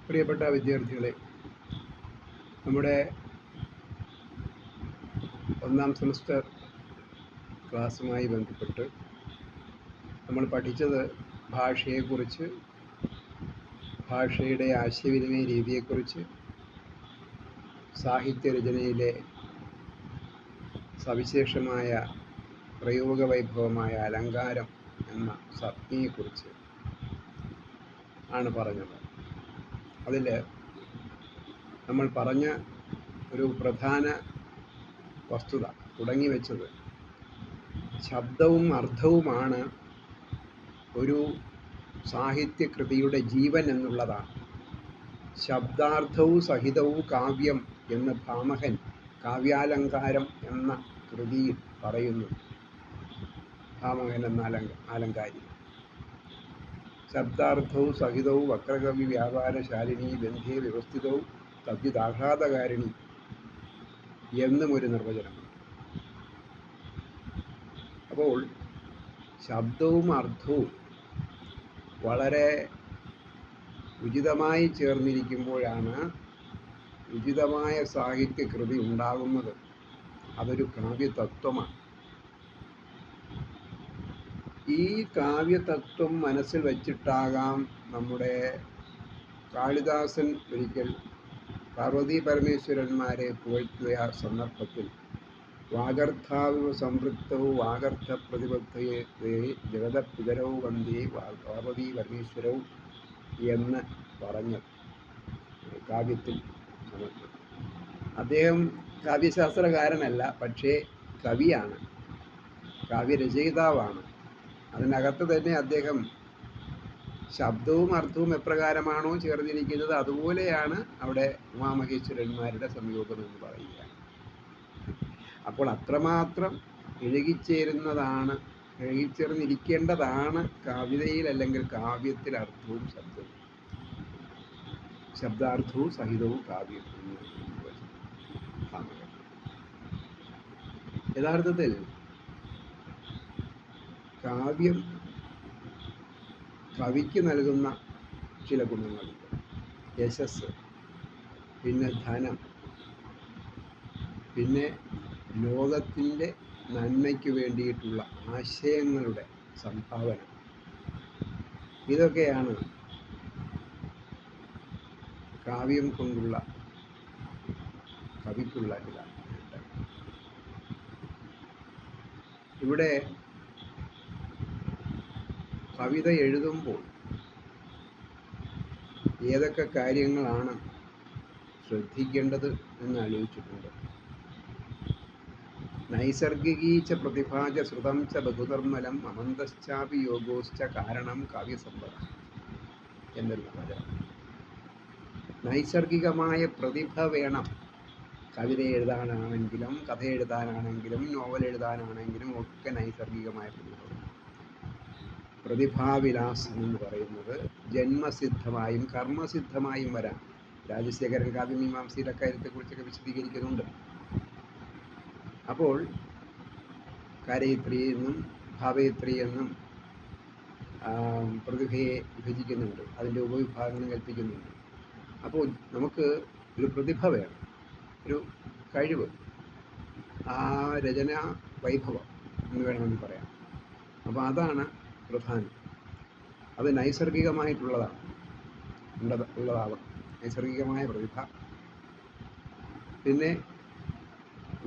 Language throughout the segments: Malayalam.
പ്രിയപ്പെട്ട വിദ്യാർത്ഥികളെ, നമ്മുടെ ഒന്നാം സെമസ്റ്റർ ക്ലാസ്സുമായി ബന്ധപ്പെട്ട് നമ്മൾ പഠിച്ചത് ഭാഷയെക്കുറിച്ച്, ഭാഷയുടെ ആശയവിനിമയ രീതിയെക്കുറിച്ച്, സാഹിത്യരചനയിലെ സവിശേഷമായ പ്രയോഗവൈഭവമായ അലങ്കാരം എന്ന സംജ്ഞയെക്കുറിച്ച് ആണ് പറഞ്ഞത്. അതിൽ നമ്മൾ പറഞ്ഞ ഒരു പ്രധാന വസ്തുത തുടങ്ങി വെച്ചത് ശബ്ദവും അർത്ഥവുമാണ് ഒരു സാഹിത്യകൃതിയുടെ ജീവൻ എന്നുള്ളതാണ്. ശബ്ദാർത്ഥവും സഹിതവും കാവ്യം എന്ന് ഭാമഹൻ കാവ്യാലങ്കാരം എന്ന കൃതിയിൽ പറയുന്നു. ഭാമഹൻ എന്ന അലങ്കാരി ശബ്ദാർത്ഥവും സഹിതവും വക്രകവി വ്യാപാരശാലിനി ബന്ധേ വ്യവസ്ഥിതവും തദ്വിദാഹ്ലാദകാരിണി എന്നും ഒരു നിർവചനമുണ്ട്. അപ്പോൾ ശബ്ദവും അർത്ഥവും വളരെ ഉചിതമായി ചേർന്നിരിക്കുമ്പോഴാണ് ഉചിതമായ സാഹിത്യകൃതി ഉണ്ടാകുന്നത്. അതൊരു കാവ്യതത്വമാണ്. ഈ കാവ്യതത്വം മനസ്സിൽ വച്ചിട്ടാകാം നമ്മുടെ കാളിദാസൻ ഒരിക്കൽ പാർവതീ പരമേശ്വരന്മാരെ പുകഴ്ത്തിയ സന്ദർഭത്തിൽ വാഗർത്ഥാവിവ സംപൃക്തവും വാഗർത്ഥ പ്രതിബദ്ധയെ ജഗതപിതരവും വന്ദേ പാർവതീ പരമേശ്വരവും എന്ന് പറഞ്ഞത് കാവ്യത്തിൽ സമർപ്പിച്ചു. അദ്ദേഹം കാവ്യശാസ്ത്രകാരനല്ല, പക്ഷേ കവിയാണ്, കാവ്യരചയിതാവാണ്. അതിനകത്ത് തന്നെ അദ്ദേഹം ശബ്ദവും അർത്ഥവും എപ്രകാരമാണോ ചേർന്നിരിക്കുന്നത് അതുപോലെയാണ് അവിടെ ഉമാമഹേശ്വരന്മാരുടെ സംയോഗം എന്ന് പറയുക. അപ്പോൾ അത്രമാത്രം ഇഴകിച്ചേർന്നിരിക്കേണ്ടതാണ് കവിതയിൽ അല്ലെങ്കിൽ കാവ്യത്തിൽ അർത്ഥവും ശബ്ദവും. ശബ്ദാർത്ഥവും സഹിതവും കാവ്യം എന്ന് യഥാർത്ഥത്തിൽ കാവ്യം കവിക്ക് നൽകുന്ന ചില ഗുണങ്ങളുണ്ട്. യശസ്, പിന്നെ ധനം, പിന്നെ ലോകത്തിൻ്റെ നന്മയ്ക്ക് വേണ്ടിയിട്ടുള്ള ആശയങ്ങളുടെ സംഭാവന. ഇതൊക്കെയാണ് കാവ്യം കൊണ്ടുള്ള കവിക്കുള്ള ചില നേട്ടങ്ങൾ. ഇവിടെ കവിത എഴുതുമ്പോൾ ഏതൊക്കെ കാര്യങ്ങളാണ് ശ്രദ്ധിക്കേണ്ടത് എന്ന് ആലോചിച്ചിട്ടുണ്ട്. നൈസർഗികീച്ച പ്രതിഭാജ ശ്രുതം ച ബഹുധർമ്മലം അമന്തശ്ചാപി യോഗോശ്ച കാരണം കാവ്യസമ്പദ എന്നൊരു വചനം. നൈസർഗികമായ പ്രതിഭ വേണം. കവിത എഴുതാനാണെങ്കിലും കഥ എഴുതാനാണെങ്കിലും നോവൽ എഴുതാനാണെങ്കിലും ഒക്കെ നൈസർഗികമായ പ്രതിഭ വേണം. പ്രതിഭാവിലാസം എന്ന് പറയുന്നത് ജന്മസിദ്ധമായും കർമ്മസിദ്ധമായും വരാം. രാജശേഖരൻ കാവ്യമീമാംസയുടെ കാര്യത്തെക്കുറിച്ചൊക്കെ വിശദീകരിക്കുന്നുണ്ട്. അപ്പോൾ കരയിത്രി എന്നും ഭാവയിത്രി എന്നും പ്രതിഭയെ വിഭജിക്കുന്നുണ്ട്, അതിൻ്റെ ഉപവിഭാഗങ്ങൾ കൽപ്പിക്കുന്നുണ്ട്. അപ്പോൾ നമുക്ക് ഒരു പ്രതിഭ വേണം, ഒരു കഴിവ്, ആ രചനാ വൈഭവം എന്ന് വേണമെന്ന് പറയാം. അപ്പോൾ അതാണ് പ്രധാനം. അത് നൈസർഗികമായിട്ടുള്ളതാണ്, ഉള്ളതാവണം, നൈസർഗികമായ പ്രതിഭ. പിന്നെ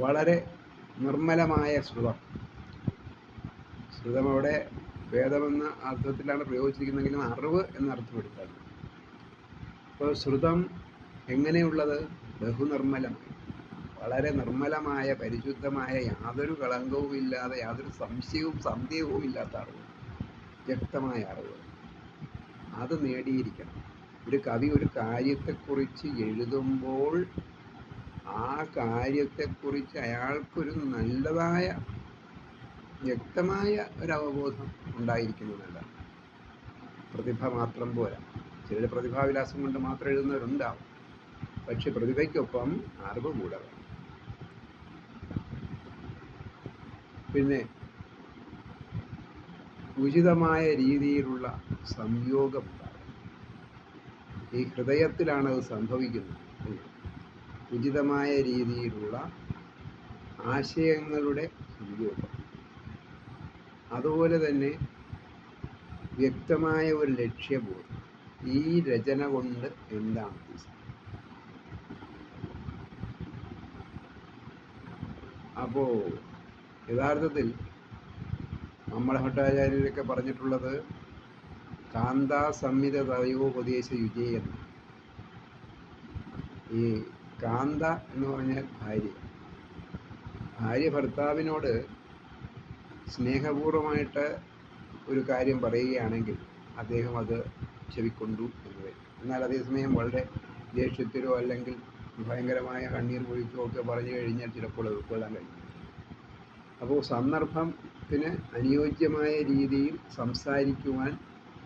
വളരെ നിർമ്മലമായ ശ്രുതം. ശ്രുതം അവിടെ വേദമെന്ന അർത്ഥത്തിലാണ് പ്രയോഗിച്ചിരിക്കുന്നതെങ്കിലും അറിവ് എന്ന അർത്ഥം എടുത്താണ്. അപ്പോൾ ശ്രുതം എങ്ങനെയുള്ളത്? ബഹുനിർമ്മലമായി, വളരെ നിർമ്മലമായ, പരിശുദ്ധമായ, യാതൊരു കളങ്കവും ഇല്ലാതെ, യാതൊരു സംശയവും സന്ദേഹവും ഇല്ലാത്ത അറിവ്, വ്യക്തമായ അറിവ്. അത് നേടിയിരിക്കണം. ഒരു കവി ഒരു കാര്യത്തെക്കുറിച്ച് എഴുതുമ്പോൾ ആ കാര്യത്തെക്കുറിച്ച് അയാൾക്കൊരു നല്ലതായ വ്യക്തമായ ഒരു അവബോധം ഉണ്ടായിരിക്കുന്നതല്ല. പ്രതിഭ മാത്രം പോരാ. ചിലർ പ്രതിഭാവിലാസം കൊണ്ട് മാത്രം എഴുതുന്നവരുണ്ടാവും, പക്ഷെ പ്രതിഭയ്ക്കൊപ്പം അറിവ് കൂടെ വേണം. പിന്നെ ഉചിതമായ രീതിയിലുള്ള സംയോഗം ഉണ്ടാകും. ഈ ഹൃദയത്തിലാണ് അത് സംഭവിക്കുന്നത്. ഉചിതമായ രീതിയിലുള്ള ആശയങ്ങളുടെ സംയോഗം, അതുപോലെ തന്നെ വ്യക്തമായ ഒരു ലക്ഷ്യബോധം. ഈ രചന കൊണ്ട് എന്താണ് ഉദ്ദേശിക്കുന്നത്? അപ്പോൾ യഥാർത്ഥത്തിൽ നമ്മള ഭട്ടാചാര്യരൊക്കെ പറഞ്ഞിട്ടുള്ളത് കാന്താ സംഹിത തയോപദേശ യുജേ എന്ന്. ഈ കാന്ത എന്ന് പറഞ്ഞാൽ ഭാര്യ ഭർത്താവിനോട് സ്നേഹപൂർവമായിട്ട് ഒരു കാര്യം പറയുകയാണെങ്കിൽ അദ്ദേഹം അത് ചെവിക്കൊണ്ടു എന്ന് വരും. എന്നാൽ അതേസമയം വളരെ ദേഷ്യത്തിലോ അല്ലെങ്കിൽ ഭയങ്കരമായ കണ്ണീർ പൊഴിച്ചോ ഒക്കെ പറഞ്ഞു കഴിഞ്ഞാൽ ചിലപ്പോൾ അത് ഉൾക്കൊള്ളാൻ കഴിയും. അപ്പോൾ സന്ദർഭത്തിന് അനുയോജ്യമായ രീതിയിൽ സംസാരിക്കുവാൻ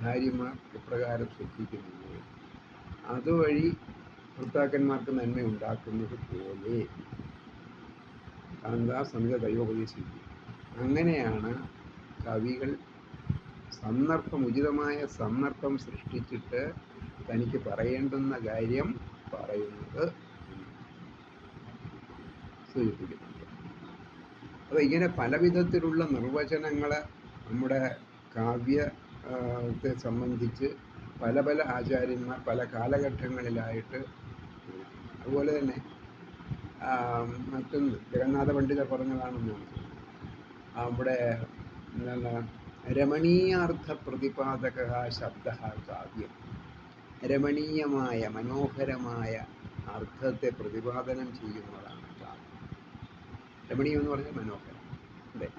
ഭാര്യമാർ എപ്രകാരം ശ്രദ്ധിക്കുന്നുവോ അതുവഴി ഭർത്താക്കന്മാർക്ക് നന്മ ഉണ്ടാക്കുന്നത് പോലെ കാന്താ സംഹിത തയോപദേശിക്കും. അങ്ങനെയാണ് കവികൾ ഉചിതമായ സന്ദർഭം സൃഷ്ടിച്ചിട്ട് തനിക്ക് പറയേണ്ടുന്ന കാര്യം പറയുന്നത് സൂചിപ്പിക്കുന്നുണ്ട്. അപ്പോൾ ഇങ്ങനെ പല വിധത്തിലുള്ള നിർവചനങ്ങൾ നമ്മുടെ കാവ്യത്തെ സംബന്ധിച്ച് പല പല ആചാര്യന്മാർ പല കാലഘട്ടങ്ങളിലായിട്ട്. അതുപോലെ തന്നെ മറ്റൊന്ന് ജഗന്നാഥ പണ്ഡിതർ പറഞ്ഞതാണെന്ന് അവിടെ എന്താണ് രമണീയാർത്ഥ പ്രതിപാദക ശബ്ദ കാവ്യം. രമണീയമായ മനോഹരമായ അർത്ഥത്തെ പ്രതിപാദനം ചെയ്യുന്നതാണ് കാവ്യം. രമണീയം എന്ന് പറഞ്ഞാൽ മനോഹരം, അല്ലേ?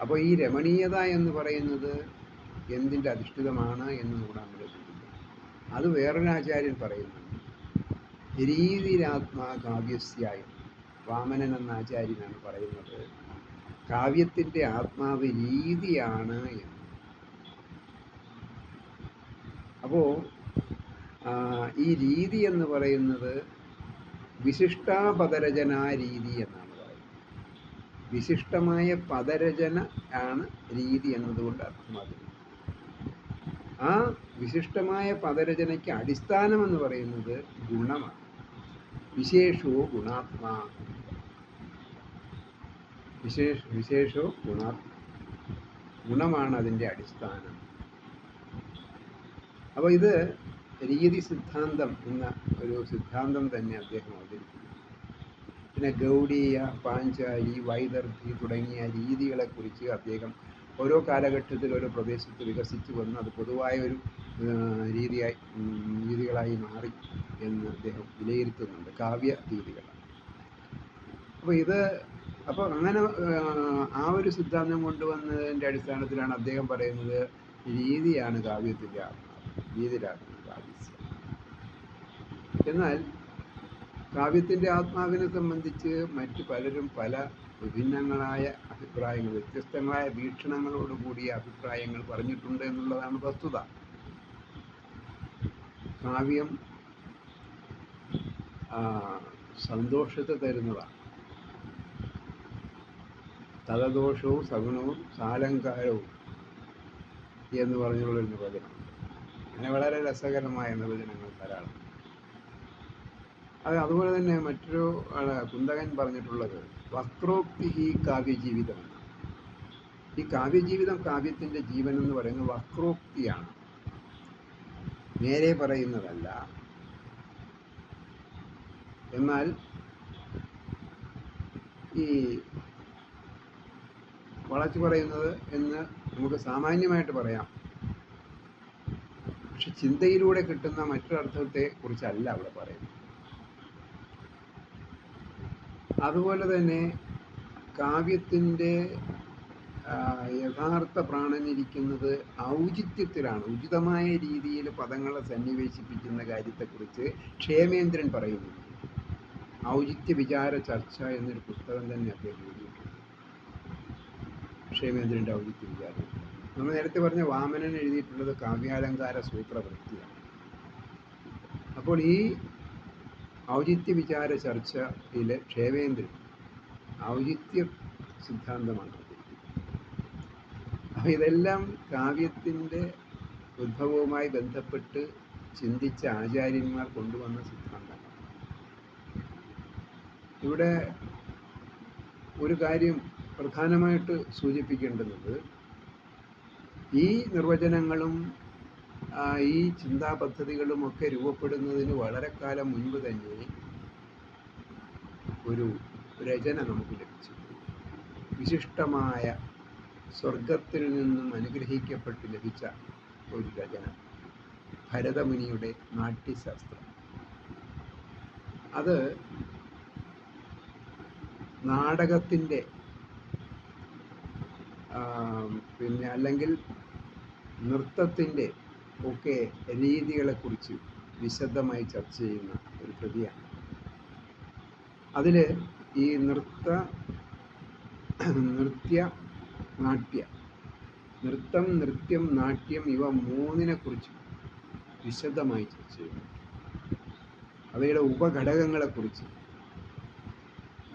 അപ്പോൾ ഈ രമണീയത എന്ന് പറയുന്നത് എന്തിൻ്റെ അധിഷ്ഠിതമാണ് എന്ന് കൂടെ നമ്മൾ ചിന്തിക്കണം. അത് വേറൊരു ആചാര്യൻ പറയുന്നുണ്ട്. രീതിരാത്മാ കാവ്യസ്യായും. വാമനൻ എന്ന ആചാര്യനാണ് പറയുന്നത് കാവ്യത്തിൻ്റെ ആത്മാവ് രീതിയാണ് എന്ന്. അപ്പോൾ ഈ രീതി എന്ന് പറയുന്നത് വിശിഷ്ടാപദരചനാ രീതി എന്നാണ് പറയുന്നത്. വിശിഷ്ടമായ പദരചന ആണ് രീതി എന്നതുകൊണ്ട് അർത്ഥമാക്കുന്നത്. ആ വിശിഷ്ടമായ പദരചനയ്ക്ക് അടിസ്ഥാനമെന്ന് പറയുന്നത് ഗുണമാണ്. വിശേഷോ ഗുണാത്മാ, വിശേഷോ ഗുണാത്മ, ഗുണമാണ് അതിൻ്റെ അടിസ്ഥാനം. അപ്പോൾ ഇത് രീതി സിദ്ധാന്തം എന്ന ഒരു സിദ്ധാന്തം തന്നെ അദ്ദേഹം അവതരിപ്പിക്കുന്നു. പിന്നെ ഗൗഡീയ, പാഞ്ചാലി, വൈദർഭി തുടങ്ങിയ രീതികളെക്കുറിച്ച് ഓരോ കാലഘട്ടത്തിൽ ഓരോ പ്രദേശത്ത് വികസിച്ചു വന്ന് അത് പൊതുവായ ഒരു രീതികളായി മാറി എന്ന് അദ്ദേഹം വിലയിരുത്തുന്നുണ്ട്, കാവ്യ രീതികൾ. അപ്പോൾ അങ്ങനെ ആ ഒരു സിദ്ധാന്തം കൊണ്ടുവന്നതിൻ്റെ അടിസ്ഥാനത്തിലാണ് അദ്ദേഹം പറയുന്നത് രീതിയാണ് കാവ്യത്തിൻ്റെ ആത്മാവ്, രീതിയിലാണ് കാവ്യസ്യ. എന്നാൽ കാവ്യത്തിൻ്റെ ആത്മാവിനെ സംബന്ധിച്ച് മറ്റു പലരും പല വിഭിന്നങ്ങളായ അഭിപ്രായങ്ങൾ, വ്യത്യസ്തങ്ങളായ വീക്ഷണങ്ങളോടുകൂടിയ അഭിപ്രായങ്ങൾ പറഞ്ഞിട്ടുണ്ട് എന്നുള്ളതാണ് വസ്തുത. കാവ്യം സന്തോഷത്തെ തരുന്നതാണ്. തദദോഷവും സഗുണവും സാലങ്കാരവും എന്ന് പറഞ്ഞുള്ളൊരു നിർവചനം. അങ്ങനെ വളരെ രസകരമായ നിർവചനങ്ങൾ ധാരാളം. അതുപോലെ തന്നെ മറ്റൊരു കുന്തകൻ പറഞ്ഞിട്ടുള്ളത് വക്രോക്തി ഈ കാവ്യജീവിതമാണ്. ഈ കാവ്യജീവിതം, കാവ്യത്തിൻ്റെ ജീവൻ എന്ന് പറയുന്നത് വക്രോക്തിയാണ്, നേരെ പറയുന്നതല്ല. എന്നാൽ ഈ വളച്ചു പറയുന്നത് എന്ന് നമുക്ക് സാമാന്യമായിട്ട് പറയാം. പക്ഷെ ചിന്തയിലൂടെ കിട്ടുന്ന മറ്റൊരർത്ഥത്തെ കുറിച്ചല്ല അവിടെ പറയുന്നത്. അതുപോലെ തന്നെ കാവ്യത്തിൻ്റെ യഥാർത്ഥ പ്രാണനിരിക്കുന്നത് ഔചിത്യത്തിലാണ്. ഉചിതമായ രീതിയിൽ പദങ്ങളെ സന്നിവേശിപ്പിക്കുന്ന കാര്യത്തെക്കുറിച്ച് ക്ഷേമേന്ദ്രൻ പറയുന്നു. ഔചിത്യ വിചാര ചർച്ച എന്നൊരു പുസ്തകം തന്നെ അദ്ദേഹം എഴുതിയിട്ടുണ്ട്. ക്ഷേമേന്ദ്രൻ്റെ ഔചിത്യ വിചാരം. നമ്മൾ നേരത്തെ പറഞ്ഞ വാമനൻ എഴുതിയിട്ടുള്ളത് കാവ്യാലങ്കാര സൂത്രവൃത്തിയാണ്. അപ്പോൾ ഈ ഔചിത്യ വിചാര ചർച്ചയിൽ ക്ഷേമേന്ദ്രൻ ഔചിത്യ സിദ്ധാന്തമാണ്. അപ്പോൾ ഇതെല്ലാം കാവ്യത്തിൻ്റെ ഉദ്ഭവവുമായി ബന്ധപ്പെട്ട് ചിന്തിച്ച ആചാര്യന്മാർ കൊണ്ടുവന്ന സിദ്ധാന്തങ്ങൾ. ഇവിടെ ഒരു കാര്യം പ്രധാനമായിട്ട് സൂചിപ്പിക്കേണ്ടുന്നത്, ഈ നിർവചനങ്ങളും ഈ ചിന്താ പദ്ധതികളുമൊക്കെ രൂപപ്പെടുന്നതിന് വളരെ കാലം മുൻപ് തന്നെ ഒരു രചന നമുക്ക് ലഭിച്ചു. വിശിഷ്ടമായ സ്വർഗത്തിൽ നിന്നും അനുഗ്രഹിക്കപ്പെട്ട് ലഭിച്ച ഒരു രചന, ഭരതമുനിയുടെ നാട്യശാസ്ത്രം. അത് നാടകത്തിൻ്റെ അല്ലെങ്കിൽ നൃത്തത്തിൻ്റെ ഒക്കെ രീതികളെക്കുറിച്ച് വിശദമായി ചർച്ച ചെയ്യുന്ന ഒരു കൃതിയാണ്. അതിൽ ഈ നൃത്യം, നാട്യം ഇവ മൂന്നിനെക്കുറിച്ച് വിശദമായി ചർച്ച ചെയ്യുന്നു. അവയുടെ ഉപഘടകങ്ങളെക്കുറിച്ച്,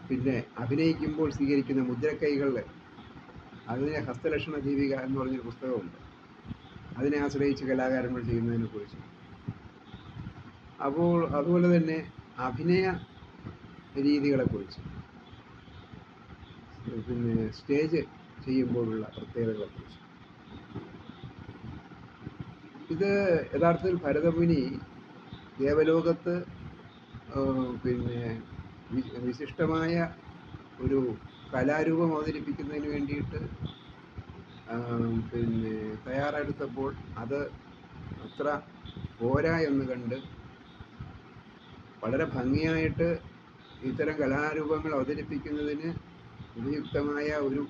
പിന്നെ അഭിനയിക്കുമ്പോൾ സ്വീകരിക്കുന്ന മുദ്രക്കൈകളുടെ, അതിനെ ഹസ്തലക്ഷണ ദീപിക എന്ന് പറഞ്ഞൊരു പുസ്തകമുണ്ട്, അതിനെ ആശ്രയിച്ച് കലാകാരന്മാർ ചെയ്യുന്നതിനെക്കുറിച്ച്. അപ്പോൾ അതുപോലെ തന്നെ അഭിനയ രീതികളെക്കുറിച്ച്, പിന്നെ സ്റ്റേജ് ചെയ്യുമ്പോഴുള്ള പ്രത്യേകതകളെക്കുറിച്ച്. ഇത് യഥാർത്ഥത്തിൽ ഭരതമുനി ദേവലോകത്ത് പിന്നെ വിശിഷ്ടമായ ഒരു കലാരൂപം അവതരിപ്പിക്കുന്നതിന് വേണ്ടിയിട്ട് പിന്നെ തയ്യാറെടുത്തപ്പോൾ അത് അത്ര പോരാ എന്ന് കണ്ട് വളരെ ഭംഗിയായിട്ട് ഇത്തരം കലാരൂപങ്ങൾ അവതരിപ്പിക്കുന്നതിന് ഉപയുക്തമായ ഒരു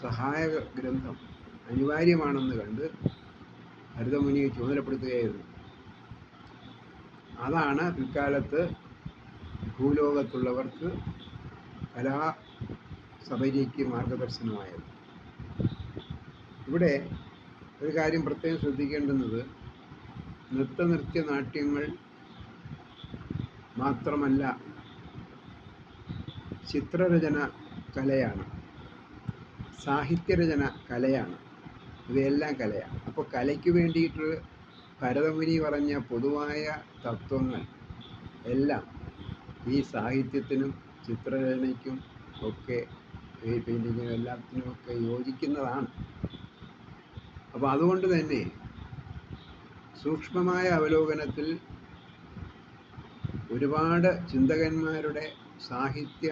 സഹായക ഗ്രന്ഥം അനിവാര്യമാണെന്ന് കണ്ട് ഭരതമുനിയെ ചുമതലപ്പെടുത്തുകയായിരുന്നു. അതാണ് പിൽക്കാലത്ത് ഭൂലോകത്തുള്ളവർക്ക് കലാസഭയ്ക്ക് മാർഗദർശനമായത്. ഇവിടെ ഒരു കാര്യം പ്രത്യേകം ശ്രദ്ധിക്കേണ്ടുന്നത്, നാട്യങ്ങൾ മാത്രമല്ല, ചിത്രരചന കലയാണ്, സാഹിത്യരചന കലയാണ്, ഇവയെല്ലാം കലയാണ്. അപ്പോൾ കലയ്ക്ക് വേണ്ടിയിട്ട് ഭരതമുനി പറഞ്ഞ പൊതുവായ തത്വങ്ങൾ എല്ലാം ഈ സാഹിത്യത്തിനും ചിത്രരചനയ്ക്കും ഒക്കെ, ഈ പെയിൻറ്റിങ്ങിനും എല്ലാത്തിനുമൊക്കെ യോജിക്കുന്നതാണ്. അപ്പോൾ അതുകൊണ്ട് തന്നെ സൂക്ഷ്മമായ അവലോകനത്തിൽ ഒരുപാട് ചിന്തകന്മാരുടെ സാഹിത്യ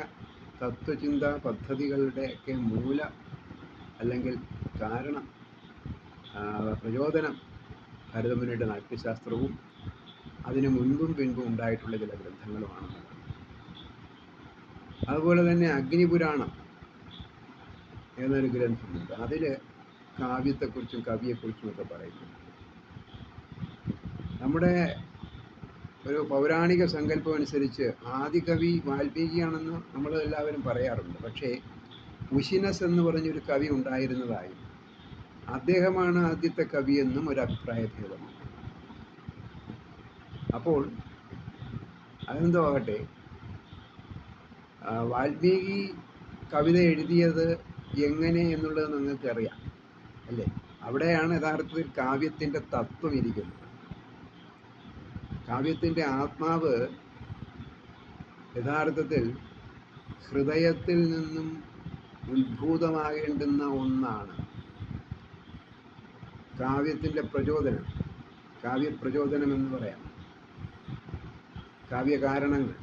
തത്വചിന്താ പദ്ധതികളുടെയൊക്കെ മൂല അല്ലെങ്കിൽ കാരണം, പ്രചോദനം ഭരതമുനിയുടെ നാട്യശാസ്ത്രവും അതിനു മുൻപും പിൻപും ഉണ്ടായിട്ടുള്ള ചില ഗ്രന്ഥങ്ങളുമാണ്. അതുപോലെ തന്നെ അഗ്നിപുരാണം എന്നൊരു ഗ്രന്ഥമുണ്ട്. അതിൽ കാവ്യത്തെക്കുറിച്ചും കവിയെക്കുറിച്ചുമൊക്കെ പറയുന്നു. നമ്മുടെ ഒരു പൗരാണിക സങ്കല്പം അനുസരിച്ച് ആദികവി വാൽമീകിയാണെന്ന് നമ്മൾ എല്ലാവരും പറയാറുണ്ട്. പക്ഷേ ഉശിനസ് എന്ന് പറഞ്ഞൊരു കവി ഉണ്ടായിരുന്നതായും അദ്ദേഹമാണ് ആദ്യത്തെ കവിയെന്നും ഒരു അഭിപ്രായഭേദമാണ്. അപ്പോൾ അതെന്തോ ആകട്ടെ, വാൽമീകി കവിത എഴുതിയത് എങ്ങനെ എന്നുള്ളത് നിങ്ങൾക്കറിയാം അല്ലേ? അവിടെയാണ് യഥാർത്ഥത്തിൽ കാവ്യത്തിൻ്റെ തത്വം ഇരിക്കുന്നത്. കാവ്യത്തിൻ്റെ ആത്മാവ് യഥാർത്ഥത്തിൽ ഹൃദയത്തിൽ നിന്നും ഉത്ഭൂതമാകേണ്ടുന്ന ഒന്നാണ് കാവ്യത്തിൻ്റെ പ്രചോദനം. കാവ്യപ്രചോദനം എന്ന് പറയാം. കാവ്യകാരണങ്ങൾ: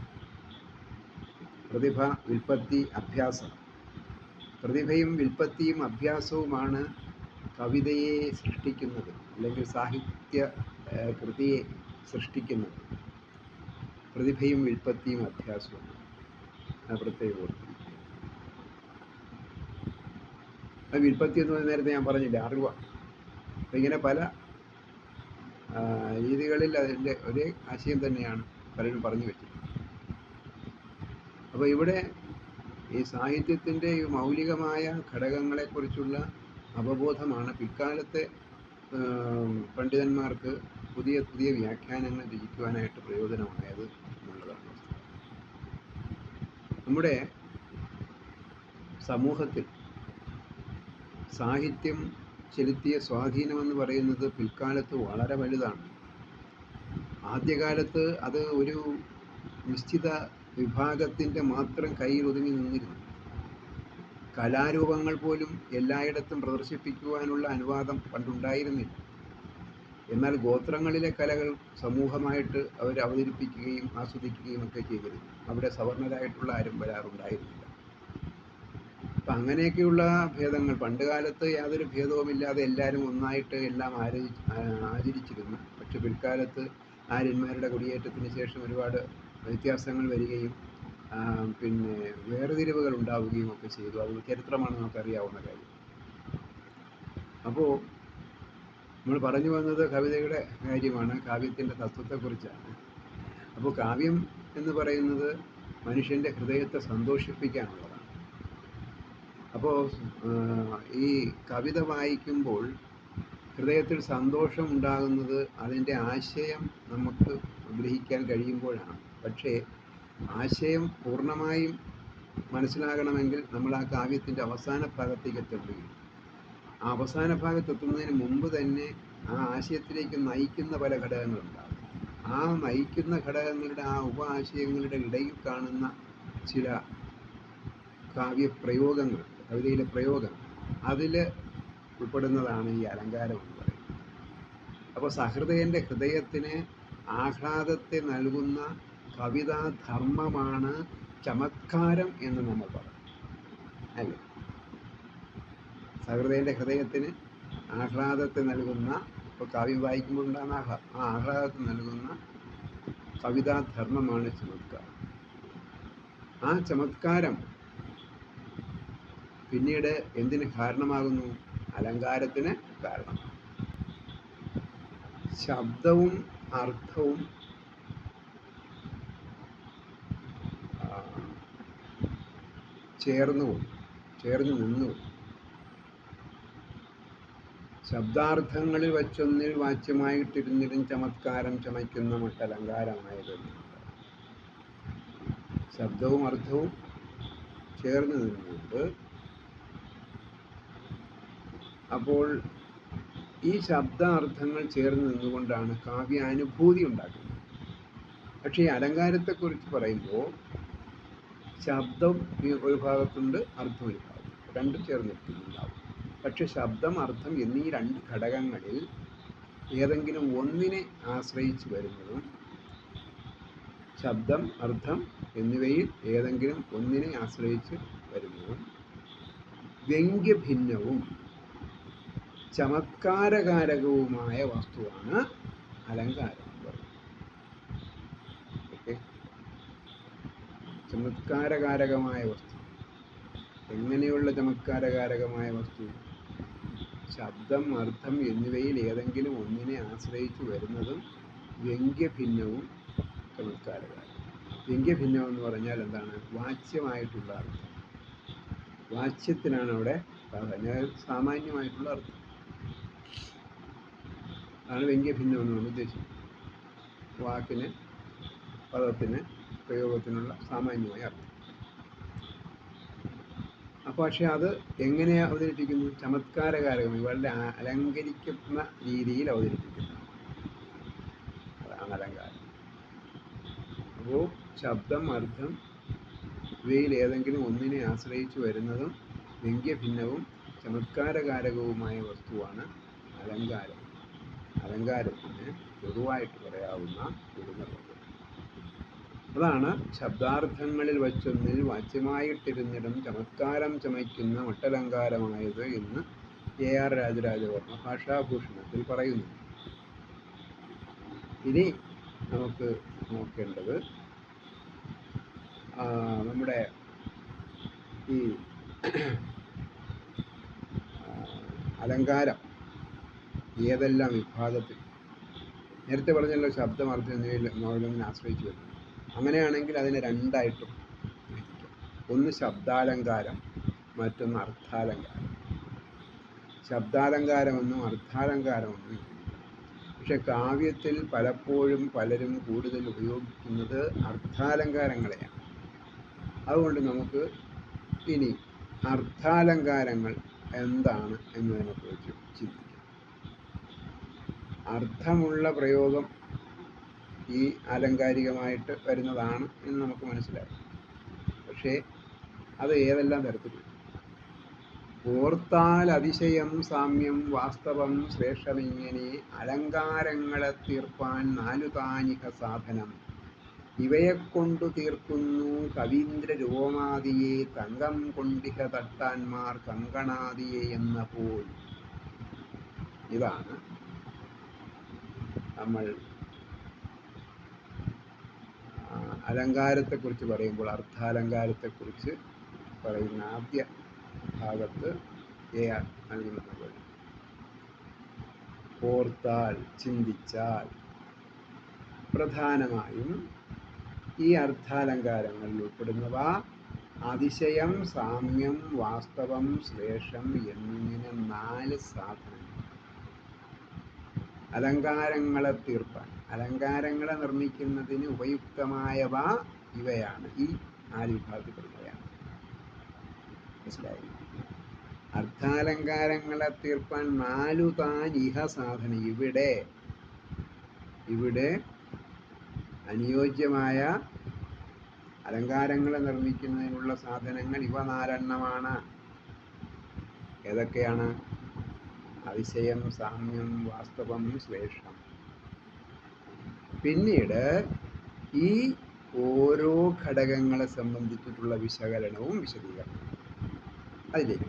പ്രതിഭ, വിൽപ്പത്തി, അഭ്യാസം. പ്രതിഭയും വിൽപ്പത്തിയും അഭ്യാസവുമാണ് കവിതയെ സൃഷ്ടിക്കുന്നത്, അല്ലെങ്കിൽ സാഹിത്യ കൃതിയെ സൃഷ്ടിക്കുന്നത്. പ്രതിഭയും വിൽപ്പത്തിയും അഭ്യാസവും പ്രത്യേകം. വിൽപ്പത്തി എന്ന് പറഞ്ഞ നേരത്തെ ഞാൻ പറഞ്ഞില്ല, അറിവാണ്. അപ്പം ഇങ്ങനെ പല രീതികളിൽ അതിൻ്റെ ഒരേ ആശയം തന്നെയാണ് പലരും പറഞ്ഞു വെച്ചത്. അപ്പോൾ ഇവിടെ ഈ സാഹിത്യത്തിൻ്റെ മൗലികമായ ഘടകങ്ങളെക്കുറിച്ചുള്ള അവബോധമാണ് പിൽക്കാലത്തെ പണ്ഡിതന്മാർക്ക് പുതിയ പുതിയ വ്യാഖ്യാനങ്ങൾ രചിക്കുവാനായിട്ട് പ്രയോജനമായത് എന്നുള്ളതാണ്. നമ്മുടെ സമൂഹത്തിൽ സാഹിത്യം ചെലുത്തിയ സ്വാധീനമെന്ന് പറയുന്നത് പിൽക്കാലത്ത് വളരെ വലുതാണ്. ആദ്യകാലത്ത് അത് ഒരു നിശ്ചിത വിഭാഗത്തിൻ്റെ മാത്രം കയ്യിൽ ഒതുങ്ങി നിന്നിരുന്നു. കലാരൂപങ്ങൾ പോലും എല്ലായിടത്തും പ്രദർശിപ്പിക്കുവാനുള്ള അനുവാദം പണ്ടുണ്ടായിരുന്നില്ല. എന്നാൽ ഗോത്രങ്ങളിലെ കലകൾ സമൂഹമായിട്ട് അവർ അവതരിപ്പിക്കുകയും ആസ്വദിക്കുകയും ഒക്കെ ചെയ്തിരുന്നു. അവിടെ സവർണരായിട്ടുള്ള ആരും വരാറുണ്ടായിരുന്നില്ല. അപ്പം അങ്ങനെയൊക്കെയുള്ള ഭേദങ്ങൾ പണ്ട് കാലത്ത് യാതൊരു ഭേദവുമില്ലാതെ എല്ലാവരും ഒന്നായിട്ട് എല്ലാം ആചരിച്ചിരുന്നു. പക്ഷെ പിൽക്കാലത്ത് ആര്യന്മാരുടെ കുടിയേറ്റത്തിന് ശേഷം ഒരുപാട് വ്യത്യാസങ്ങൾ വരികയും പിന്നെ വേർതിരിവുകൾ ഉണ്ടാവുകയും ഒക്കെ ചെയ്തു. അത് ചരിത്രമാണ് നമുക്കറിയാവുന്ന കാര്യം. അപ്പോൾ നമ്മൾ പറഞ്ഞു വന്നത് കവിതയുടെ കാര്യമാണ്, കാവ്യത്തിൻ്റെ തത്വത്തെക്കുറിച്ചാണ്. അപ്പോൾ കാവ്യം എന്ന് പറയുന്നത് മനുഷ്യൻ്റെ ഹൃദയത്തെ സന്തോഷിപ്പിക്കാനുള്ളതാണ്. അപ്പോൾ ഈ കവിത വായിക്കുമ്പോൾ ഹൃദയത്തിൽ സന്തോഷം ഉണ്ടാകുന്നത് അതിൻ്റെ ആശയം നമുക്ക് ഗ്രഹിക്കാൻ കഴിയുമ്പോഴാണ്. പക്ഷേ ആശയം പൂർണ്ണമായും മനസ്സിലാകണമെങ്കിൽ നമ്മൾ ആ കാവ്യത്തിൻ്റെ അവസാന ഭാഗത്തേക്ക് എത്തേണ്ടതുണ്ട്. ആ അവസാന ഭാഗത്തെത്തുന്നതിന് മുമ്പ് തന്നെ ആ ആശയത്തിലേക്ക് നയിക്കുന്ന പല ഘടകങ്ങളുണ്ടാകും. ആ നയിക്കുന്ന ഘടകങ്ങളുടെ ആ ഉപ ആശയങ്ങളുടെ ഇടയിൽ കാണുന്ന ചില കാവ്യപ്രയോഗങ്ങൾ, കവിതയിലെ പ്രയോഗങ്ങൾ, അതിൽ ഉൾപ്പെടുന്നതാണ് ഈ അലങ്കാരം എന്ന് പറയുന്നത്. അപ്പോൾ സഹൃദയൻ്റെ ഹൃദയത്തിന് ആഹ്ലാദത്തെ നൽകുന്ന കവിതാധർമ്മമാണ് ചമത്കാരം എന്ന് നമ്മൾ പറയും, അല്ലേ? സഹൃദയൻ്റെ ഹൃദയത്തിന് ആഹ്ലാദത്തെ നൽകുന്ന, ഇപ്പോൾ കാവ്യം വായിക്കുമ്പോൾ ഉണ്ടാകുന്ന ആ ആഹ്ലാദത്തെ നൽകുന്ന കവിതാധർമ്മമാണ് ചമത്കാരം. ആ ചമത്കാരം പിന്നീട് എന്തിന് കാരണമാകുന്നു? അലങ്കാരത്തിന് കാരണമാകും. ശബ്ദവും അർത്ഥവും ചേർന്ന് നിന്നു. ശബ്ദാർത്ഥങ്ങളിൽ വച്ചൊന്നിൽ വാച്യമായിട്ടിരുന്നിടും ചമത്കാരം ചമയ്ക്കുന്ന മട്ടലങ്കാരമായത്. ശബ്ദവും അർത്ഥവും ചേർന്ന് നിന്നുകൊണ്ട്, അപ്പോൾ ഈ ശബ്ദാർത്ഥങ്ങൾ ചേർന്ന് നിന്നുകൊണ്ടാണ് കാവ്യാനുഭൂതി ഉണ്ടാക്കുന്നത്. പക്ഷേ ഈ അലങ്കാരത്തെക്കുറിച്ച് പറയുമ്പോൾ ശബ്ദം ഒരു ഭാഗത്തുണ്ട്, അർത്ഥം ഒരു ഭാഗത്തുണ്ട്, രണ്ടും ചേർന്നിരിക്കുന്നുണ്ടാവും. പക്ഷെ ശബ്ദം, അർത്ഥം എന്നീ രണ്ട് ഘടകങ്ങളിൽ ഏതെങ്കിലും ഒന്നിനെ ആശ്രയിച്ച് വരുന്നതും, ശബ്ദം, അർത്ഥം എന്നിവയിൽ ഏതെങ്കിലും ഒന്നിനെ ആശ്രയിച്ച് വരുന്നതും വ്യംഗ്യഭിന്നവും ചമത്കാരകാരകവുമായ വസ്തുവാണ് അലങ്കാരം. ഓക്കെ, ചമത്കാരകാരകമായ വസ്തു. എങ്ങനെയുള്ള ചമത്കാരകാരകമായ വസ്തു? ശബ്ദം, അർത്ഥം എന്നിവയിൽ ഏതെങ്കിലും ഒന്നിനെ ആശ്രയിച്ച് വരുന്നതും വ്യംഗ്യഭിന്നവും ചമത്കാരകാരകം. വ്യംഗ്യഭിന്നം എന്ന് പറഞ്ഞാൽ എന്താണ്? വാച്യമായിട്ടുള്ള അർത്ഥം. വാച്യത്തിനാണ് അവിടെ സാമാന്യമായിട്ടുള്ള അർത്ഥം. അതാണ് വ്യംഗ്യഭിന്നം എന്ന് നമ്മൾ ഉദ്ദേശിക്കുന്നത്. വാക്കിന്, പദത്തിന്, പ്രയോഗത്തിനുള്ള സാമാന്യമായ അർത്ഥം. അപ്പോൾ പക്ഷെ അത് എങ്ങനെ അവതരിപ്പിക്കുന്നു? ചമത്കാരകാരകമായി, വളരെ അലങ്കരിക്കുന്ന രീതിയിൽ അവതരിപ്പിക്കുന്നു. അതാണ് അലങ്കാരം. അപ്പോൾ ശബ്ദം, അർത്ഥം ഇവയിൽ ഏതെങ്കിലും ഒന്നിനെ ആശ്രയിച്ച് വരുന്നതും വ്യംഗ്യഭിന്നവും ചമത്കാരകാരകവുമായ വസ്തുവാണ് അലങ്കാരം. അലങ്കാരത്തിന് പൊതുവായിട്ട് പറയാവുന്ന ഗുണങ്ങളുണ്ട്. അതാണ് ശബ്ദാർത്ഥങ്ങളിൽ വച്ചൊന്നിൽ വാച്യമായിട്ടിരുന്നിടം ചമത്കാരം ചമയ്ക്കുന്ന മട്ടലങ്കാരമായത് എന്ന് AR രാജരാജവർമ്മ ഭാഷാഭൂഷണത്തിൽ പറയുന്നു. ഇനി നമുക്ക് നോക്കേണ്ടത് നമ്മുടെ ഈ അലങ്കാരം ഏതെല്ലാം വിഭാഗത്തിൽ, നേരത്തെ പറഞ്ഞല്ലോ ശബ്ദം, അർത്ഥം എന്നിവയെ ആശ്രയിച്ച് വരുന്നു. അങ്ങനെയാണെങ്കിൽ അതിനെ രണ്ടായിട്ടും വിഭജിക്കാം. ഒന്ന് ശബ്ദാലങ്കാരം, മറ്റൊന്ന് അർത്ഥാലങ്കാരം. ശബ്ദാലങ്കാരമെന്നും അർത്ഥാലങ്കാരമെന്നും. പക്ഷെ കാവ്യത്തിൽ പലപ്പോഴും പലരും കൂടുതൽ ഉപയോഗിക്കുന്നത് അർത്ഥാലങ്കാരങ്ങളെയാണ്. അതുകൊണ്ട് നമുക്ക് ഇനി അർത്ഥാലങ്കാരങ്ങൾ എന്താണ് എന്നതിനെക്കുറിച്ച് ചിന്തിക്കാം. അർത്ഥമുള്ള പ്രയോഗം ഈ ആലങ്കാരികമായിട്ട് വരുന്നതാണ് എന്ന് നമുക്ക് മനസ്സിലായി. പക്ഷേ അത് ഏതെല്ലാം തരത്തിലും ഓർത്താൽ അതിശയം സാമ്യം വാസ്തവം ശ്രേഷ്ഠമിങ്ങനെ അലങ്കാരങ്ങളെ തീർപ്പാൻ നാലുതാനിക സാധനം ഇവയെക്കൊണ്ടു തീർക്കുന്നു കവീന്ദ്ര രോമാദിയെ തങ്കം കൊണ്ടിഹ തട്ടാന്മാർ കങ്കണാദിയെ എന്ന പോൽ. ഇതാണ് നമ്മൾ അലങ്കാരത്തെക്കുറിച്ച് പറയുമ്പോൾ അർത്ഥാലങ്കാരത്തെക്കുറിച്ച് പറയുന്ന ആദ്യ ഭാഗത്ത് നൽകുന്നത് പോലെ ഓർത്താൽ, ചിന്തിച്ചാൽ, പ്രധാനമായും ഈ അർത്ഥാലങ്കാരങ്ങളിൽ ഉൾപ്പെടുന്നവ അതിശയം, സാമ്യം, വാസ്തവം, ശ്ലേഷം എന്നിങ്ങനെ 4 സാധനങ്ങൾ. അലങ്കാരങ്ങളെ തീർപ്പാൻ, അലങ്കാരങ്ങളെ നിർമ്മിക്കുന്നതിന് ഉപയുക്തമായവ ഇവയാണ്. ഈ 4 വിഭാഗത്തിൽപ്പെടുന്നവയാണ്. മനസ്സിലായി? അർത്ഥാലങ്കാരങ്ങളെ തീർപ്പാൻ 4 താനിഹ സാധനം. ഇവിടെ അനുയോജ്യമായ അലങ്കാരങ്ങളെ നിർമ്മിക്കുന്നതിനുള്ള സാധനങ്ങൾ ഇവ 4 എണ്ണമാണ്. ഏതൊക്കെയാണ്? അതിശയം, സാമ്യം, വാസ്തവം, ശ്ലേഷം. പിന്നീട് ഈ ഓരോ ഘടകങ്ങളെ സംബന്ധിച്ചിട്ടുള്ള വിശകലനവും വിശദീകരണവും അതിലേക്ക്.